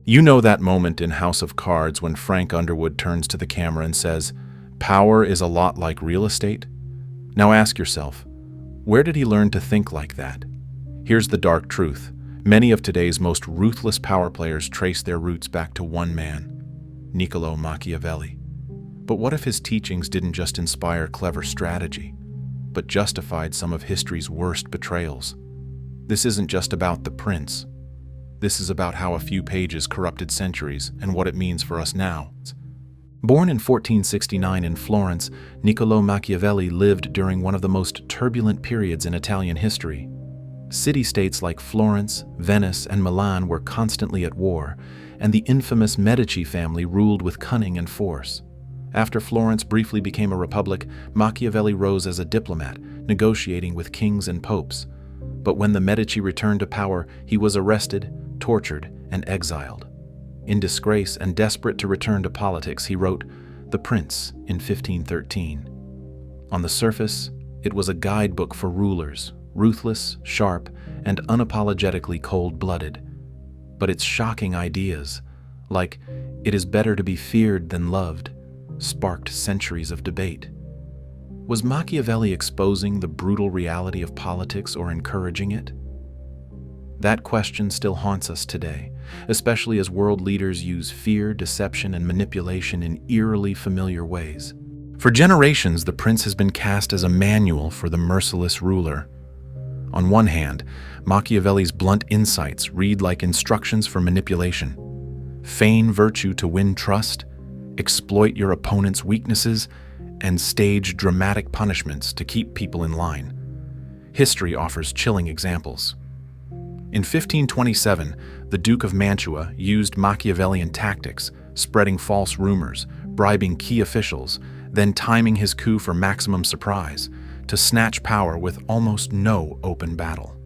You know that moment in House of Cards when Frank Underwood turns to the camera and says, "Power is a lot like real estate"? Now ask yourself, where did he learn to think like that? Here's the dark truth. Many of today's most ruthless power players trace their roots back to one man, Niccolò Machiavelli. But what if his teachings didn't just inspire clever strategy, but justified some of history's worst betrayals? This isn't just about the prince. This is about how a few pages corrupted centuries and what it means for us now. Born in 1469 in Florence, Niccolò Machiavelli lived during one of the most turbulent periods in Italian history. City-states like Florence, Venice, and Milan were constantly at war, and the infamous Medici family ruled with cunning and force. After Florence briefly became a republic, Machiavelli rose as a diplomat, negotiating with kings and popes. But when the Medici returned to power, he was arrested, tortured, and exiled. In disgrace and desperate to return to politics, he wrote The Prince in 1513. On the surface, it was a guidebook for rulers, ruthless, sharp, and unapologetically cold-blooded. But its shocking ideas, like "it is better to be feared than loved," sparked centuries of debate. Was Machiavelli exposing the brutal reality of politics or encouraging it? That question still haunts us today, especially as world leaders use fear, deception, and manipulation in eerily familiar ways. For generations, The Prince has been cast as a manual for the merciless ruler. On one hand, Machiavelli's blunt insights read like instructions for manipulation. Feign virtue to win trust, exploit your opponent's weaknesses, and stage dramatic punishments to keep people in line. History offers chilling examples. In 1527, the Duke of Mantua used Machiavellian tactics, spreading false rumors, bribing key officials, then timing his coup for maximum surprise, to snatch power with almost no open battle.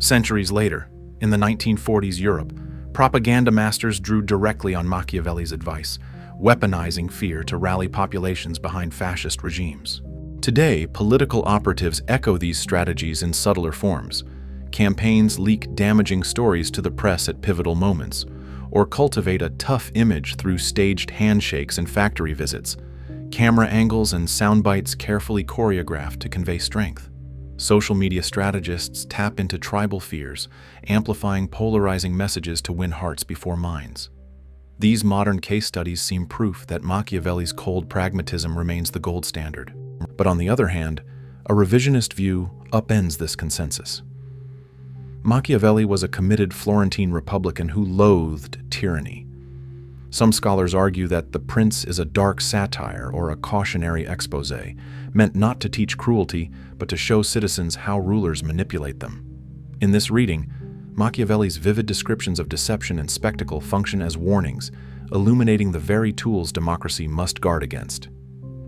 Centuries later, in the 1940s Europe, propaganda masters drew directly on Machiavelli's advice, weaponizing fear to rally populations behind fascist regimes. Today, political operatives echo these strategies in subtler forms. Campaigns leak damaging stories to the press at pivotal moments, or cultivate a tough image through staged handshakes and factory visits, camera angles and sound bites carefully choreographed to convey strength. Social media strategists tap into tribal fears, amplifying polarizing messages to win hearts before minds. These modern case studies seem proof that Machiavelli's cold pragmatism remains the gold standard. But on the other hand, a revisionist view upends this consensus. Machiavelli was a committed Florentine Republican who loathed tyranny. Some scholars argue that The Prince is a dark satire or a cautionary expose, meant not to teach cruelty, but to show citizens how rulers manipulate them. In this reading, Machiavelli's vivid descriptions of deception and spectacle function as warnings, illuminating the very tools democracy must guard against.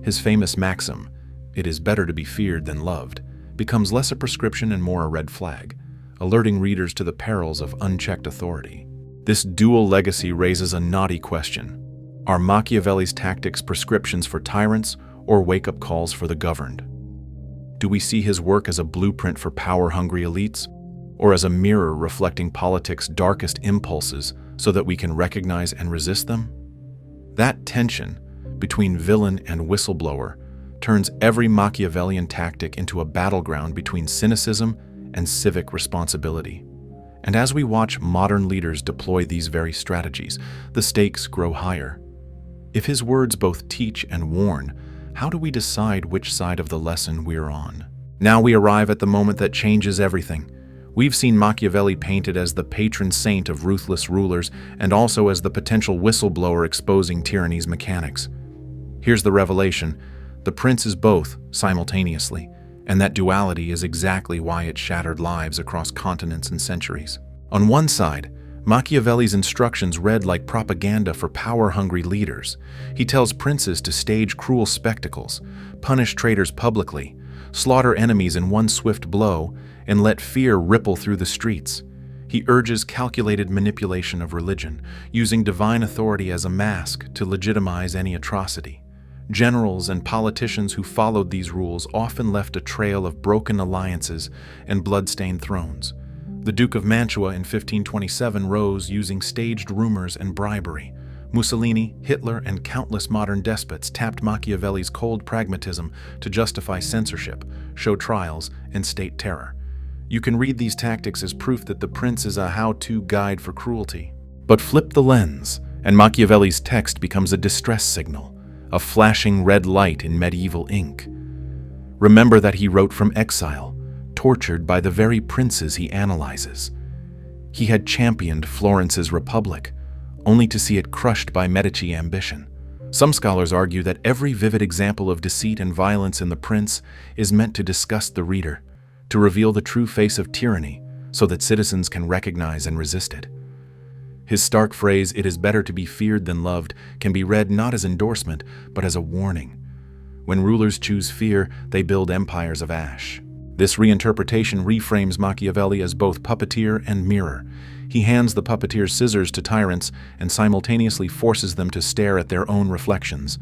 His famous maxim, "It is better to be feared than loved," becomes less a prescription and more a red flag, alerting readers to the perils of unchecked authority. This dual legacy raises a knotty question. Are Machiavelli's tactics prescriptions for tyrants or wake-up calls for the governed? Do we see his work as a blueprint for power-hungry elites, or as a mirror reflecting politics' darkest impulses so that we can recognize and resist them? That tension between villain and whistleblower turns every Machiavellian tactic into a battleground between cynicism and civic responsibility. And as we watch modern leaders deploy these very strategies, the stakes grow higher. If his words both teach and warn, how do we decide which side of the lesson we're on? Now we arrive at the moment that changes everything. We've seen Machiavelli painted as the patron saint of ruthless rulers and also as the potential whistleblower exposing tyranny's mechanics. Here's the revelation: The Prince is both simultaneously, and that duality is exactly why it shattered lives across continents and centuries. On one side, Machiavelli's instructions read like propaganda for power-hungry leaders. He tells princes to stage cruel spectacles, punish traitors publicly, slaughter enemies in one swift blow, and let fear ripple through the streets. He urges calculated manipulation of religion, using divine authority as a mask to legitimize any atrocity. Generals and politicians who followed these rules often left a trail of broken alliances and blood-stained thrones. The Duke of Mantua in 1527 rose using staged rumors and bribery. Mussolini, Hitler, and countless modern despots tapped Machiavelli's cold pragmatism to justify censorship, show trials, and state terror. You can read these tactics as proof that The Prince is a how-to guide for cruelty. But flip the lens, and Machiavelli's text becomes a distress signal, a flashing red light in medieval ink. Remember that he wrote from exile, tortured by the very princes he analyzes. He had championed Florence's republic, only to see it crushed by Medici ambition. Some scholars argue that every vivid example of deceit and violence in The Prince is meant to disgust the reader, to reveal the true face of tyranny so that citizens can recognize and resist it. His stark phrase, "It is better to be feared than loved," can be read not as endorsement, but as a warning. When rulers choose fear, they build empires of ash. This reinterpretation reframes Machiavelli as both puppeteer and mirror. He hands the puppeteer's scissors to tyrants and simultaneously forces them to stare at their own reflections.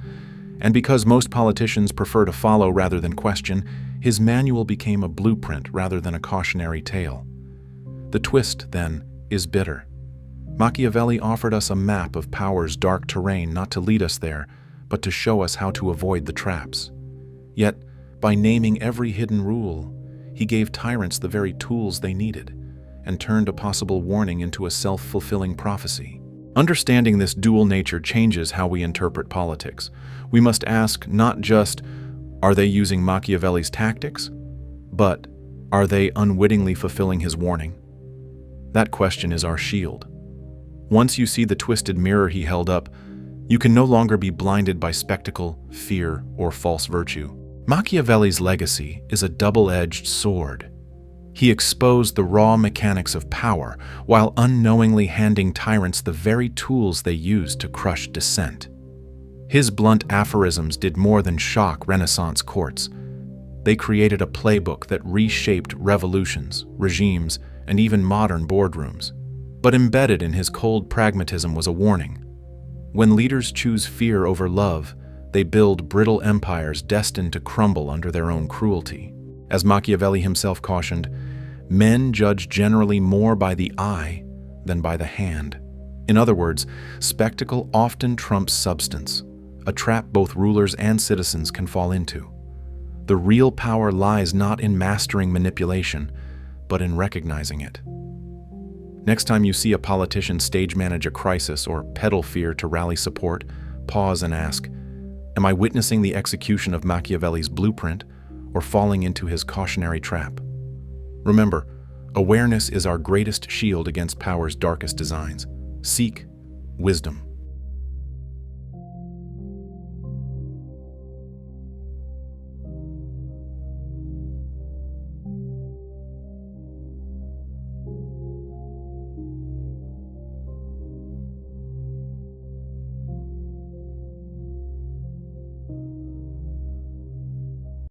And because most politicians prefer to follow rather than question, his manual became a blueprint rather than a cautionary tale. The twist, then, is bitter. Machiavelli offered us a map of power's dark terrain not to lead us there, but to show us how to avoid the traps. Yet, by naming every hidden rule, he gave tyrants the very tools they needed, and turned a possible warning into a self-fulfilling prophecy. Understanding this dual nature changes how we interpret politics. We must ask not just, are they using Machiavelli's tactics? But, are they unwittingly fulfilling his warning? That question is our shield. Once you see the twisted mirror he held up, you can no longer be blinded by spectacle, fear, or false virtue. Machiavelli's legacy is a double-edged sword. He exposed the raw mechanics of power while unknowingly handing tyrants the very tools they used to crush dissent. His blunt aphorisms did more than shock Renaissance courts. They created a playbook that reshaped revolutions, regimes, and even modern boardrooms. But embedded in his cold pragmatism was a warning. When leaders choose fear over love, they build brittle empires destined to crumble under their own cruelty. As Machiavelli himself cautioned, men judge generally more by the eye than by the hand. In other words, spectacle often trumps substance, a trap both rulers and citizens can fall into. The real power lies not in mastering manipulation, but in recognizing it. Next time you see a politician stage manage a crisis or peddle fear to rally support, pause and ask, am I witnessing the execution of Machiavelli's blueprint or falling into his cautionary trap? Remember, awareness is our greatest shield against power's darkest designs. Seek wisdom.